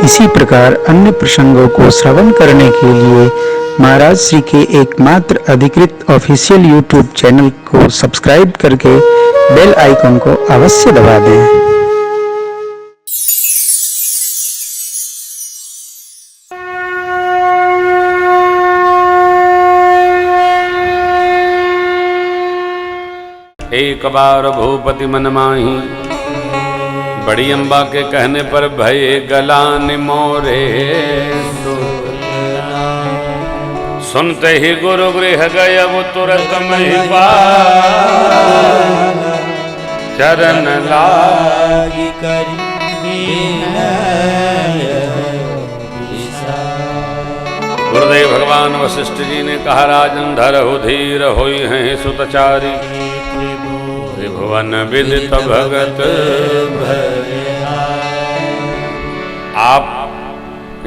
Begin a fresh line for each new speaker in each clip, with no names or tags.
इसी प्रकार अन्य प्रसंगों को श्रवण करने के लिए महाराज श्री के एकमात्र अधिकृत ऑफिशियल यूट्यूब चैनल को सब्सक्राइब करके बेल आइकन को अवश्य दबा दें।
एक बार भूपति मन माही, बड़ी अम्बा के कहने पर भये गलान मोरे। सुनते ही गुरु गृह गए वो तुरंत चरण लागी गुरुदेव भगवान वशिष्ठ जी ने कहा, राजन धरहु धीर होई हैं सुतचारी, त्रिभुवन विदित भगत। आप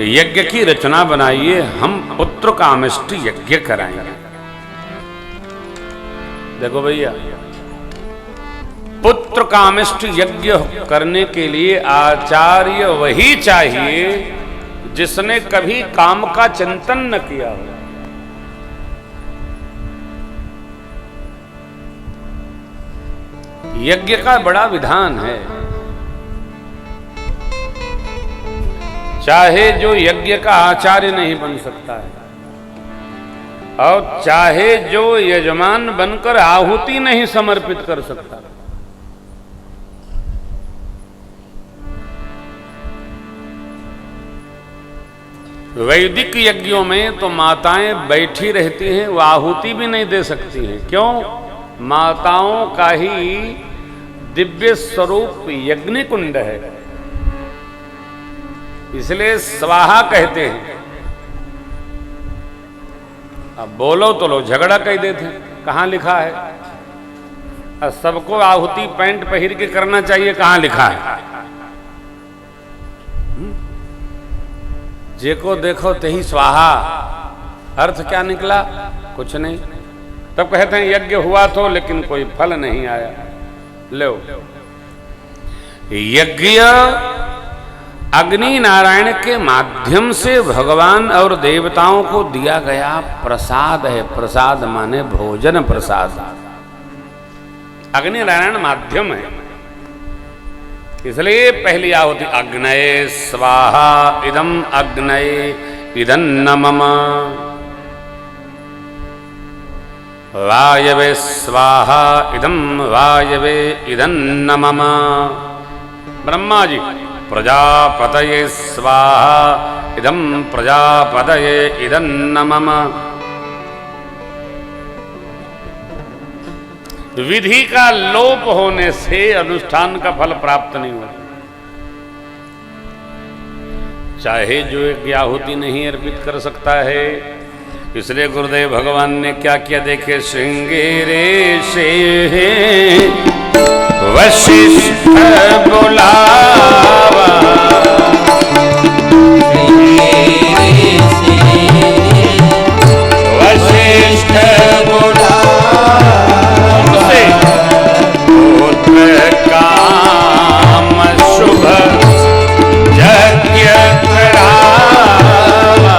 यज्ञ की रचना बनाइए, हम पुत्र कामेष्टि यज्ञ कराएंगे। देखो भैया, पुत्र कामेष्टि यज्ञ करने के लिए आचार्य वही चाहिए जिसने कभी काम का चिंतन न किया हो। यज्ञ का बड़ा विधान है। चाहे जो यज्ञ का आचार्य नहीं बन सकता है, और चाहे जो यजमान बनकर आहुति नहीं समर्पित कर सकता। वैदिक यज्ञों में तो माताएं बैठी रहती हैं, वो आहुति भी नहीं दे सकती हैं। क्यों? माताओं का ही दिव्य स्वरूप यज्ञ कुंड है, इसलिए स्वाहा कहते हैं। अब बोलो तो लोग झगड़ा कह देते हैं, कहां लिखा है? अब सबको आहुति पैंट पहन के करना चाहिए, कहां लिखा है? जेको देखो तही स्वाहा, अर्थ क्या निकला? कुछ नहीं। तब कहते हैं यज्ञ हुआ तो लेकिन कोई फल नहीं आया। लो, यज्ञ अग्नि नारायण के माध्यम से भगवान और देवताओं को दिया गया प्रसाद है। प्रसाद माने भोजन प्रसाद। अग्नि नारायण माध्यम है, इसलिए पहली आहुति अग्नये स्वाहा इदम अग्नये इदन्न मम, वायवे स्वाहा इदम वायवे इदन्न मम। ब्रह्मा जी, प्रजापतये स्वाहा इदम प्रजापतये इदन्न मम। विधि का लोप होने से अनुष्ठान का फल प्राप्त नहीं होता। चाहे जो एक आहुति नहीं अर्पित कर सकता है, इसलिए गुरुदेव भगवान ने क्या किया देखे। श्रृंगेरे से वशिष्ठ बुलावा, वशिष्ठ काम शुभ यज्ञ करावा,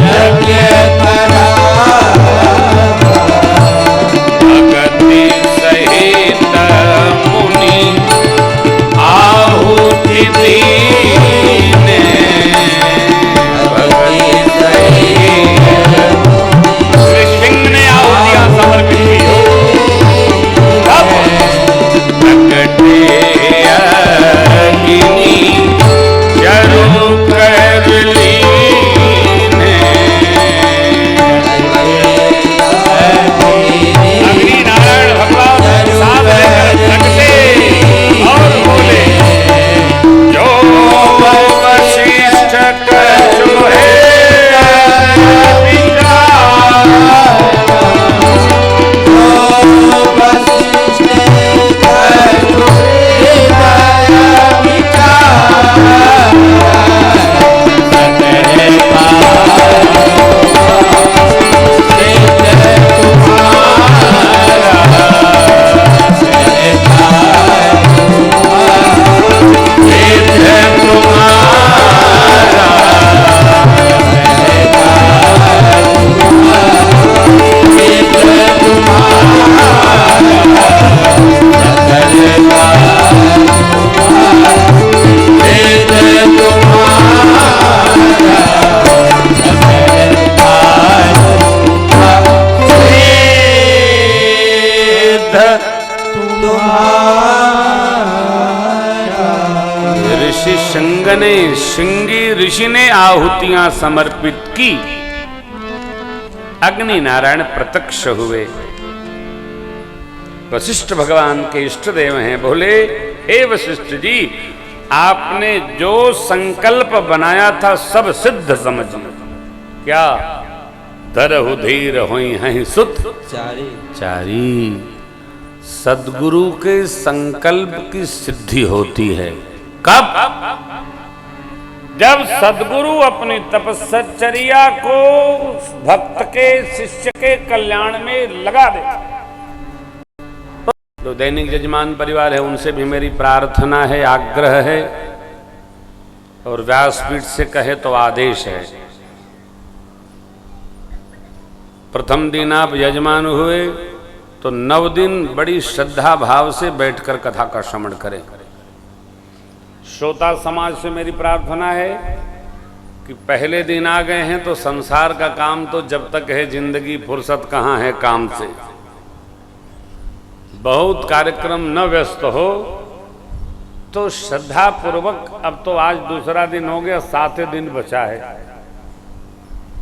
यज्ञ करावा, अगति से ऋषि शृंग ने, श्रृंगी ऋषि ने आहुतियां समर्पित की। अग्नि नारायण प्रत्यक्ष हुए। वशिष्ठ भगवान के इष्ट देव हैं। बोले, हे वशिष्ठ जी, आपने जो संकल्प बनाया था सब सिद्ध समझिए। क्या? धरहु धीर होई हैं सुत चारी। सद्गुरु के संकल्प की सिद्धि होती है कब? जब सद्गुरु अपनी तपश्चर्या को भक्त के, शिष्य के कल्याण में लगा दे। तो दैनिक जजमान परिवार है, उनसे भी मेरी प्रार्थना है, आग्रह है, और व्यासपीठ से कहे तो आदेश है। प्रथम दिन आप यजमान हुए तो 9 दिन बड़ी श्रद्धा भाव से बैठकर कथा का श्रवण करें। श्रोता समाज से मेरी प्रार्थना है कि पहले दिन आ गए हैं तो संसार का काम तो जब तक है जिंदगी, फुर्सत कहाँ है काम से। बहुत कार्यक्रम न व्यस्त हो तो श्रद्धा पूर्वक, अब तो आज दूसरा दिन हो गया, 7 दिन बचा है,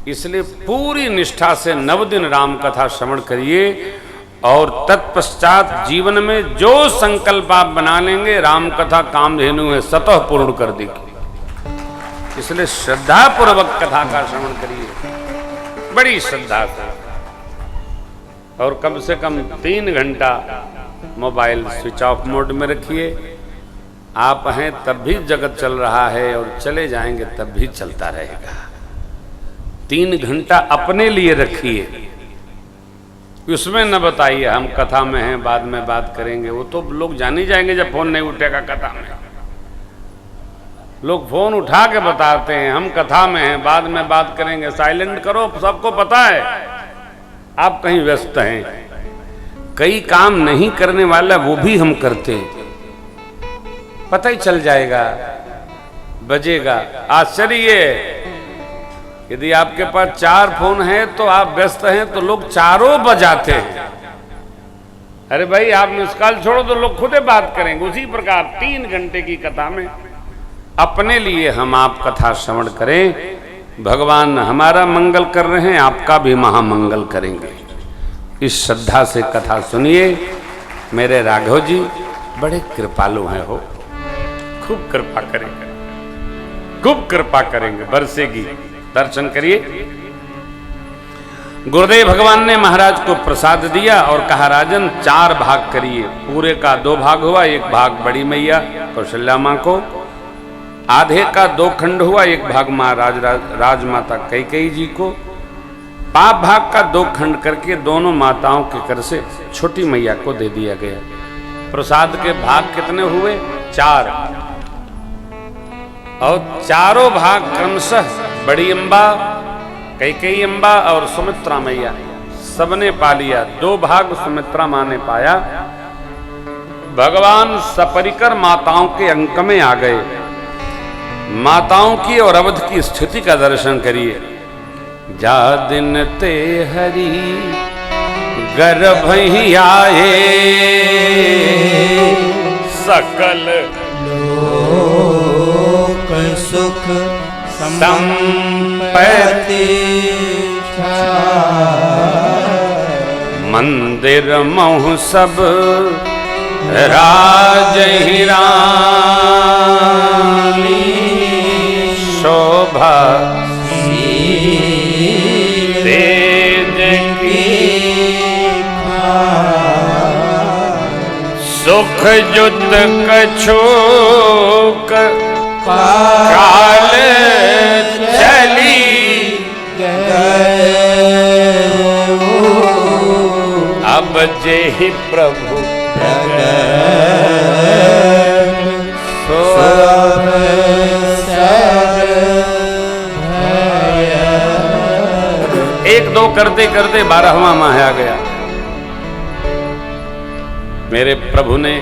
इसलिए पूरी निष्ठा से 9 दिन राम कथा श्रवण करिए। और तत्पश्चात जीवन में जो संकल्प आप बना लेंगे, राम कथा कामधेनु है, स्वतः पूर्ण कर देगी। इसलिए श्रद्धा पूर्वक कथा का श्रवण करिए, बड़ी श्रद्धा से, और कम से कम 3 घंटा मोबाइल स्विच ऑफ मोड में रखिए। आप हैं तब भी जगत चल रहा है, और चले जाएंगे तब भी चलता रहेगा। 3 घंटा अपने लिए रखिए, उसमें न बताइए हम कथा में हैं, बाद में बात करेंगे। वो तो लोग जान ही जाएंगे जब फोन नहीं उठेगा कथा में। लोग फोन उठा के बताते हैं हम कथा में हैं, बाद में बात करेंगे। साइलेंट करो, सबको पता है आप कहीं व्यस्त हैं। कई काम नहीं करने वाला वो भी हम करते, पता ही चल जाएगा, बजेगा। आश्चर्य, यदि आपके पास 4 फोन हैं तो आप व्यस्त हैं तो लोग चारों बजाते हैं। अरे भाई आप मिस कॉल छोड़ो तो लोग खुद बात करेंगे। उसी प्रकार 3 घंटे की कथा में अपने लिए हम आप कथा श्रवण करें। भगवान हमारा मंगल कर रहे हैं, आपका भी महामंगल करेंगे। इस श्रद्धा से कथा सुनिए। मेरे राघव जी बड़े कृपालु हैं, हो खूब कृपा करेंगे, खूब कृपा करेंगे, बरसेगी। दर्शन करिए। गुरुदेव भगवान ने महाराज को प्रसाद दिया और कहा, राजन 4 भाग करिए। पूरे का 2 भाग हुआ, 1 भाग बड़ी मैया कौशल्या माँ को, आधे का 2 खंड हुआ, 1 भाग माँ राजमाता कैकेयी जी को, पाप भाग का 2 खंड करके दोनों माताओं के कर से छोटी मैया को दे दिया गया। प्रसाद के भाग कितने हुए? 4, और चारों भाग क्रमशः बड़ी अम्बा, कैकेयी अम्बा और सुमित्रा मैया सबने पा लिया। 2 भाग सुमित्रा माँ ने पाया। भगवान सपरिकर माताओं के अंक में आ गए। माताओं की और अवध की स्थिति का दर्शन करिए। जा दिन ते हरि गर्भ ही आए, सकल
लोक सुख संपत्ति
मंदिर महु सब राज ही रानी, शोभा तेज की सुख जुत कछोक काल चली अब जे ही प्रभु एक दो करते करते 12वां माह आ गया। मेरे प्रभु ने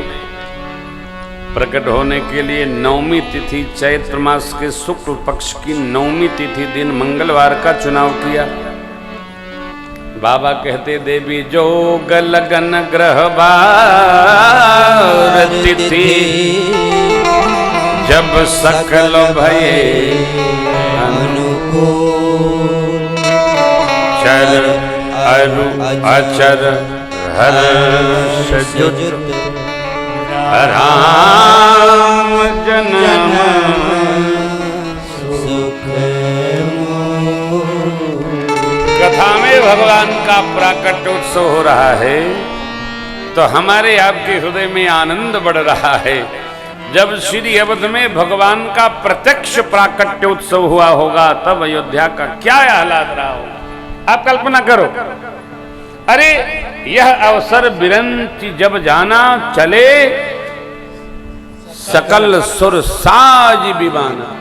प्रकट होने के लिए 9वीं तिथि चैत्र मास के शुक्ल पक्ष की 9वीं तिथि दिन मंगलवार का चुनाव किया। बाबा कहते देवी जोग लगन ग्रह तिथि जब सकल भये
अनुकूल
चर अरु अचर हर्ष जुत राम जन्म
सुख
कथा में भगवान का प्राकट्य उत्सव हो रहा है तो हमारे आपके हृदय में आनंद बढ़ रहा है। जब श्री अवध में भगवान का प्रत्यक्ष प्राकट्य उत्सव हुआ होगा तब अयोध्या का क्या हालात रहा होगा, आप कल्पना करो। अरे यह अवसर बिरंती जब जाना चले सकल सुर साज विमाना।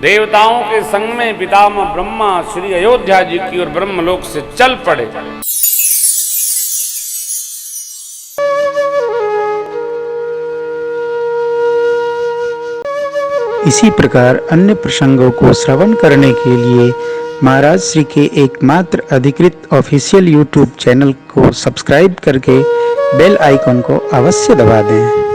देवताओं के संग में पितामह ब्रह्मा श्री अयोध्या जी की ओर ब्रह्मलोक से चल पड़े।
इसी प्रकार अन्य प्रसंगों को श्रवण करने के लिए महाराज श्री के एकमात्र अधिकृत ऑफिशियल यूट्यूब चैनल को सब्सक्राइब करके बेल आइकन को अवश्य दबा दें।